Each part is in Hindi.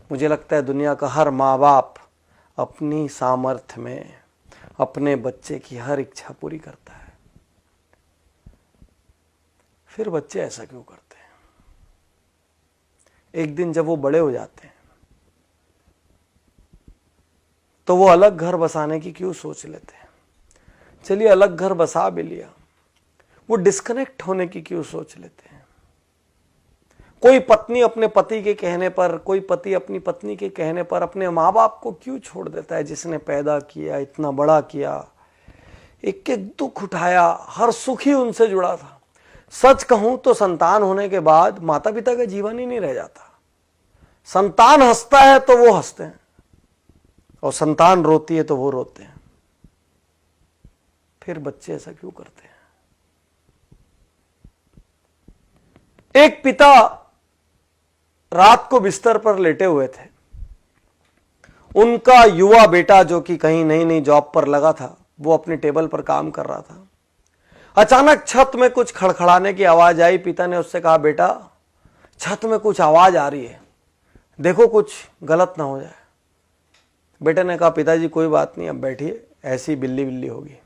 मुझे लगता है दुनिया का हर माँ बाप अपनी सामर्थ्य में अपने बच्चे की हर इच्छा पूरी करता है। फिर बच्चे ऐसा क्यों करते हैं? एक दिन जब वो बड़े हो जाते हैं तो वो अलग घर बसाने की क्यों सोच लेते हैं? चलिए अलग घर बसा भी लिया, वो डिस्कनेक्ट होने की क्यों सोच लेते हैं? कोई पत्नी अपने पति के कहने पर, कोई पति अपनी पत्नी के कहने पर अपने माँ बाप को क्यों छोड़ देता है, जिसने पैदा किया, इतना बड़ा किया, एक एक दुख उठाया, हर सुख ही उनसे जुड़ा था। सच कहूं तो संतान होने के बाद माता पिता का जीवन ही नहीं रह जाता। संतान हंसता है तो वो हंसते हैं, और संतान रोती है तो वो रोते हैं। फिर बच्चे ऐसा क्यों करते हैं? एक पिता रात को बिस्तर पर लेटे हुए थे। उनका युवा बेटा जो कि कहीं नई नई जॉब पर लगा था, वो अपने टेबल पर काम कर रहा था। अचानक छत में कुछ खड़खड़ाने की आवाज आई। पिता ने उससे कहा, बेटा छत में कुछ आवाज आ रही है, देखो कुछ गलत ना हो जाए। बेटे ने कहा, पिताजी कोई बात नहीं, अब बैठिए, ऐसी बिल्ली बिल्ली होगी।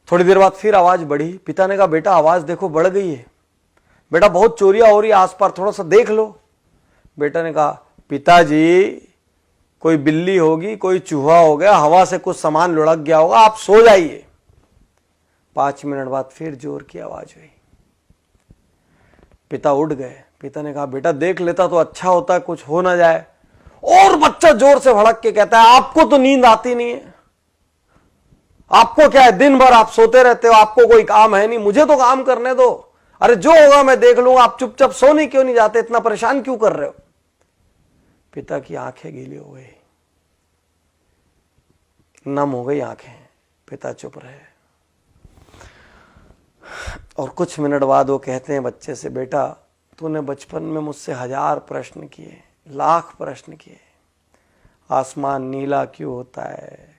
थोड़ी देर बाद फिर आवाज बढ़ी। पिता ने कहा, बेटा आवाज देखो बढ़ गई है, बेटा बहुत चोरियां हो रही है आस पास, थोड़ा सा देख लो। बेटा ने कहा, पिताजी कोई बिल्ली होगी, कोई चूहा हो गया, हवा से कुछ सामान लुढ़क गया होगा, आप सो जाइए। 5 मिनट बाद फिर जोर की आवाज हुई। पिता उठ गए। पिता ने कहा, बेटा देख लेता तो अच्छा होता, कुछ हो ना जाए। और बच्चा जोर से भड़क के कहता है, आपको तो नींद आती नहीं है, आपको क्या है, दिन भर आप सोते रहते हो, आपको कोई काम है नहीं, मुझे तो काम करने दो, अरे जो होगा मैं देख लूंगा, आप चुपचाप सोने क्यों नहीं जाते, इतना परेशान क्यों कर रहे हो? पिता की आंखें गीली हो गई, नम हो गई आंखें। पिता चुप रहे। और कुछ मिनट बाद वो कहते हैं बच्चे से, बेटा तूने बचपन में मुझसे 1000 प्रश्न किए, लाख प्रश्न किए। आसमान नीला क्यों होता है,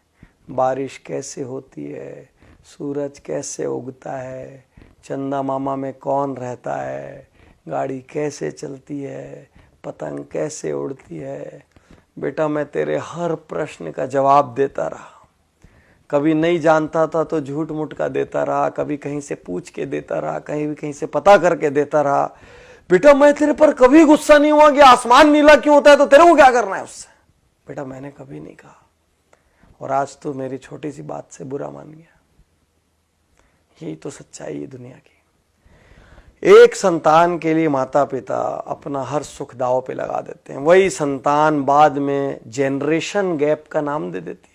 बारिश कैसे होती है, सूरज कैसे उगता है, चंदा मामा में कौन रहता है, गाड़ी कैसे चलती है, पतंग कैसे उड़ती है। बेटा मैं तेरे हर प्रश्न का जवाब देता रहा। कभी नहीं जानता था तो झूठ मूठ का देता रहा, कभी कहीं से पूछ के देता रहा, कहीं से पता करके देता रहा। बेटा मैं तेरे पर कभी गुस्सा नहीं हुआ कि आसमान नीला क्यों होता है तो तेरे को क्या करना है उससे। बेटा मैंने कभी नहीं कहा, और आज तो मेरी छोटी सी बात से बुरा मान गया। यही तो सच्चाई है दुनिया की। एक संतान के लिए माता पिता अपना हर सुख दांव पे लगा देते हैं। वही संतान बाद में जेनरेशन गैप का नाम दे देती है।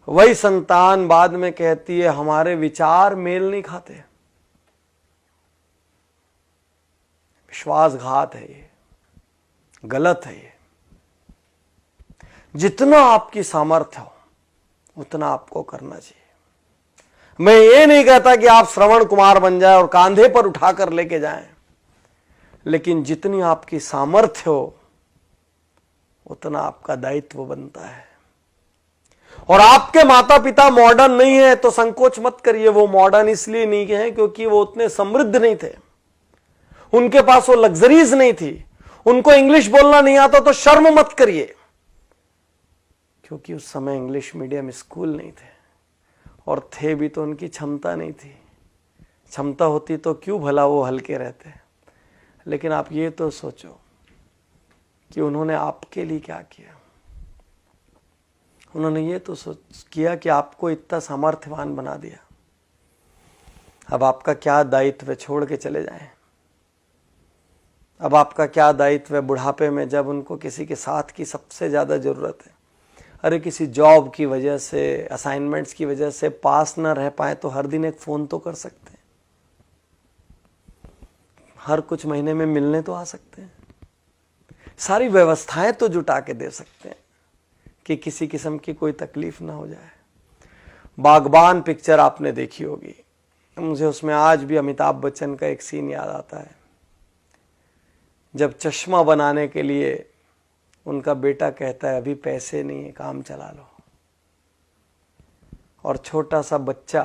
वही संतान बाद में कहती है हमारे विचार मेल नहीं खाते। विश्वासघात है ये, गलत है ये। जितना आपकी सामर्थ्य हो उतना आपको करना चाहिए। मैं ये नहीं कहता कि आप श्रवण कुमार बन जाए और कांधे पर उठाकर लेके जाएं, लेकिन जितनी आपकी सामर्थ्य हो उतना आपका दायित्व बनता है। और आपके माता पिता मॉडर्न नहीं है तो संकोच मत करिए। वो मॉडर्न इसलिए नहीं है क्योंकि वो उतने समृद्ध नहीं थे, उनके पास वो लग्जरीज नहीं थी, उनको इंग्लिश बोलना नहीं आता तो शर्म मत करिए, क्योंकि उस समय इंग्लिश मीडियम स्कूल नहीं थे, और थे भी तो उनकी क्षमता नहीं थी। क्षमता होती तो क्यों भला वो हल्के रहते। लेकिन आप ये तो सोचो कि उन्होंने आपके लिए क्या किया। उन्होंने ये तो किया कि आपको इतना सामर्थ्यवान बना दिया। अब आपका क्या दायित्व है, छोड़ के चले जाएं। अब आपका क्या दायित्व है बुढ़ापे में, जब उनको किसी के साथ की सबसे ज्यादा जरूरत है। अरे किसी जॉब की वजह से, असाइनमेंट्स की वजह से पास ना रह पाए तो हर दिन एक फोन तो कर सकते हैं, हर कुछ महीने में मिलने तो आ सकते हैं, सारी व्यवस्थाएं तो जुटा के दे सकते हैं कि किसी किस्म की कोई तकलीफ ना हो जाए। बागबान पिक्चर आपने देखी होगी, मुझे उसमें आज भी अमिताभ बच्चन का एक सीन याद आता है, जब चश्मा बनाने के लिए उनका बेटा कहता है अभी पैसे नहीं है, काम चला लो, और छोटा सा बच्चा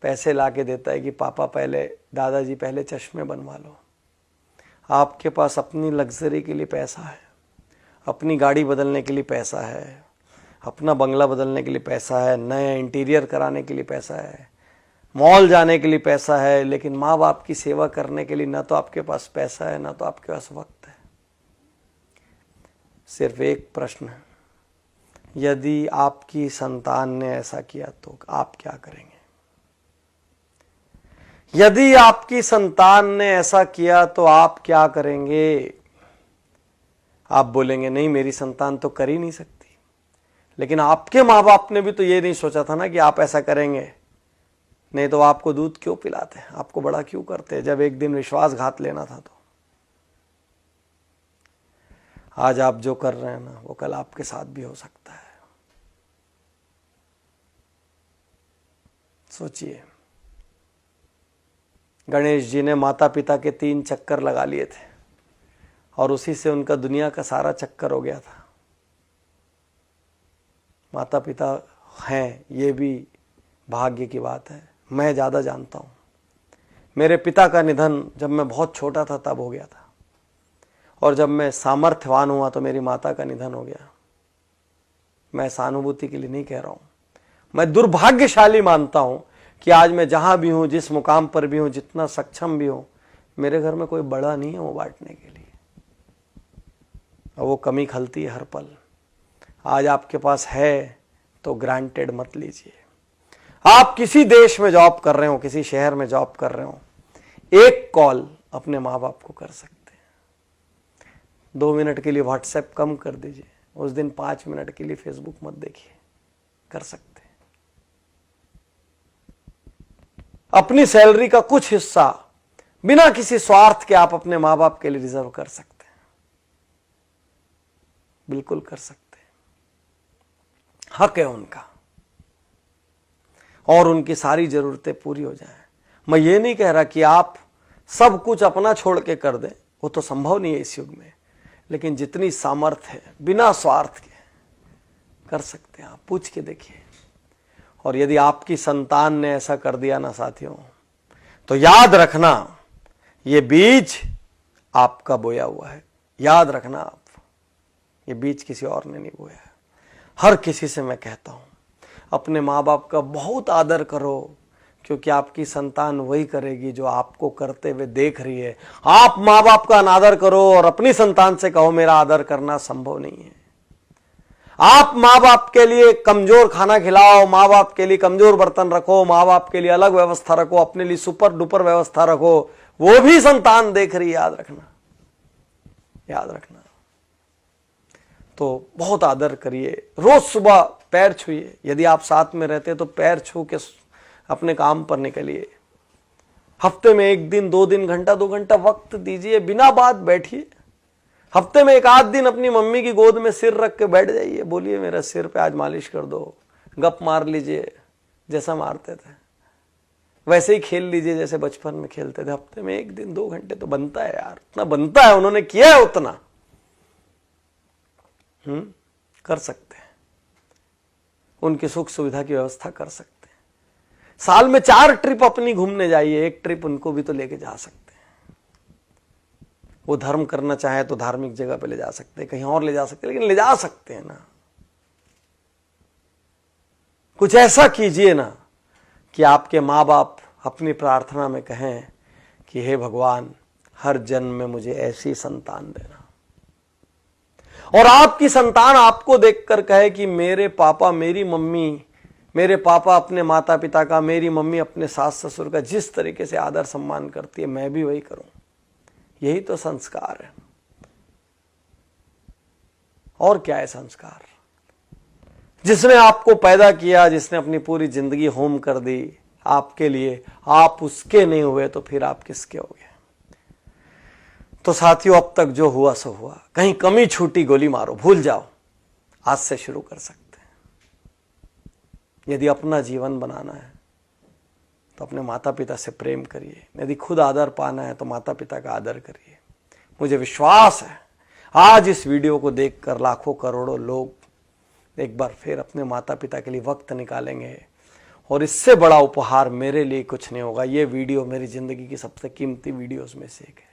पैसे ला के देता है कि पापा पहले, दादाजी पहले चश्मे बनवा लो। आपके पास अपनी लग्जरी के लिए पैसा है, अपनी गाड़ी बदलने के लिए पैसा है, अपना बंगला बदलने के लिए पैसा है, नए इंटीरियर कराने के लिए पैसा है, मॉल जाने के लिए पैसा है, लेकिन माँ बाप की सेवा करने के लिए ना तो आपके पास पैसा है ना तो आपके पास वक्त है। सिर्फ एक प्रश्न है, यदि आपकी संतान ने ऐसा किया तो आप क्या करेंगे? यदि आपकी संतान ने ऐसा किया तो आप क्या करेंगे? आप बोलेंगे नहीं, मेरी संतान तो कर ही नहीं सकती। लेकिन आपके माँ बाप ने भी तो ये नहीं सोचा था ना कि आप ऐसा करेंगे, नहीं तो आपको दूध क्यों पिलाते, आपको बड़ा क्यों करते जब एक दिन विश्वासघात लेना था तो। आज आप जो कर रहे हैं ना वो कल आपके साथ भी हो सकता है। सोचिए, गणेश जी ने माता पिता के 3 चक्कर लगा लिए थे और उसी से उनका दुनिया का सारा चक्कर हो गया था। माता पिता हैं ये भी भाग्य की बात है। मैं ज़्यादा जानता हूँ, मेरे पिता का निधन जब मैं बहुत छोटा था तब हो गया था, और जब मैं सामर्थ्यवान हुआ तो मेरी माता का निधन हो गया। मैं सहानुभूति के लिए नहीं कह रहा हूँ, मैं दुर्भाग्यशाली मानता हूँ कि आज मैं जहाँ भी हूँ, जिस मुकाम पर भी हूँ, जितना सक्षम भी हूँ, मेरे घर में कोई बड़ा नहीं है वो बांटने के लिए, और वो कमी खलती है हर पल। आज आपके पास है तो ग्रांटेड मत लीजिए। आप किसी देश में जॉब कर रहे हो, किसी शहर में जॉब कर रहे हो, एक कॉल अपने माँ बाप को कर सकते हैं। 2 मिनट के लिए व्हाट्सएप कम कर दीजिए, उस दिन 5 मिनट के लिए फेसबुक मत देखिए, कर सकते हैं। अपनी सैलरी का कुछ हिस्सा बिना किसी स्वार्थ के आप अपने माँ बाप के लिए रिजर्व कर सकते हैं, बिल्कुल कर सकते हैं, हक है उनका, और उनकी सारी जरूरतें पूरी हो जाएं। मैं ये नहीं कह रहा कि आप सब कुछ अपना छोड़ के कर दें, वो तो संभव नहीं है इस युग में, लेकिन जितनी सामर्थ्य है बिना स्वार्थ के कर सकते हैं। आप पूछ के देखिए। और यदि आपकी संतान ने ऐसा कर दिया ना साथियों, तो याद रखना ये बीज आपका बोया हुआ है। याद रखना आप, ये बीज किसी और ने नहीं बोया है। हर किसी से मैं कहता हूं, अपने माँ बाप का बहुत आदर करो, क्योंकि आपकी संतान वही करेगी जो आपको करते हुए देख रही है। आप माँ बाप का अनादर करो और अपनी संतान से कहो मेरा आदर करना संभव नहीं है। आप माँ बाप के लिए कमजोर खाना खिलाओ, माँ बाप के लिए कमजोर बर्तन रखो, माँ बाप के लिए अलग व्यवस्था रखो, अपने लिए सुपर डुपर व्यवस्था रखो, वो भी संतान देख रही है। याद रखना, याद रखना। तो बहुत आदर करिए, रोज सुबह पैर छूइए। यदि आप साथ में रहते तो पैर छू के अपने काम पर निकलिए। हफ्ते में 1 दिन 2 दिन घंटा 2 घंटा वक्त दीजिए, बिना बात बैठिए। हफ्ते में 1 आध दिन अपनी मम्मी की गोद में सिर रख के बैठ जाइए, बोलिए मेरा सिर पे आज मालिश कर दो, गप मार लीजिए जैसा मारते थे, वैसे ही खेल लीजिए जैसे बचपन में खेलते थे। हफ्ते में 1 दिन 2 घंटे तो बनता है यार, उतना बनता है, उन्होंने किया है उतना। कर सकते हैं, उनकी सुख सुविधा की व्यवस्था कर सकते हैं। साल में 4 ट्रिप अपनी घूमने जाइए, 1 ट्रिप उनको भी तो लेके जा सकते हैं। वो धर्म करना चाहे तो धार्मिक जगह पे ले जा सकते हैं, कहीं और ले जा सकते हैं, लेकिन ले जा सकते हैं ना। कुछ ऐसा कीजिए ना कि आपके माँ बाप अपनी प्रार्थना में कहें कि हे भगवान, हर जन्म में मुझे ऐसी संतान देना। और आपकी संतान आपको देखकर कहे कि मेरे पापा मेरी मम्मी, मेरे पापा अपने माता पिता का, मेरी मम्मी अपने सास ससुर का जिस तरीके से आदर सम्मान करती है, मैं भी वही करूं। यही तो संस्कार है। और क्या है संस्कार? जिसने आपको पैदा किया, जिसने अपनी पूरी जिंदगी होम कर दी आपके लिए, आप उसके नहीं हुए तो फिर आप किसके हो गए? तो साथियों, अब तक जो हुआ सो हुआ। कहीं कमी छूटी गोली मारो, भूल जाओ। आज से शुरू कर सकते हैं। यदि अपना जीवन बनाना है तो अपने माता पिता से प्रेम करिए। यदि खुद आदर पाना है तो माता पिता का आदर करिए। मुझे विश्वास है आज इस वीडियो को देखकर लाखों करोड़ों लोग एक बार फिर अपने माता पिता के लिए वक्त निकालेंगे, और इससे बड़ा उपहार मेरे लिए कुछ नहीं होगा। ये वीडियो मेरी जिंदगी की सबसे कीमती वीडियोस में से एक है।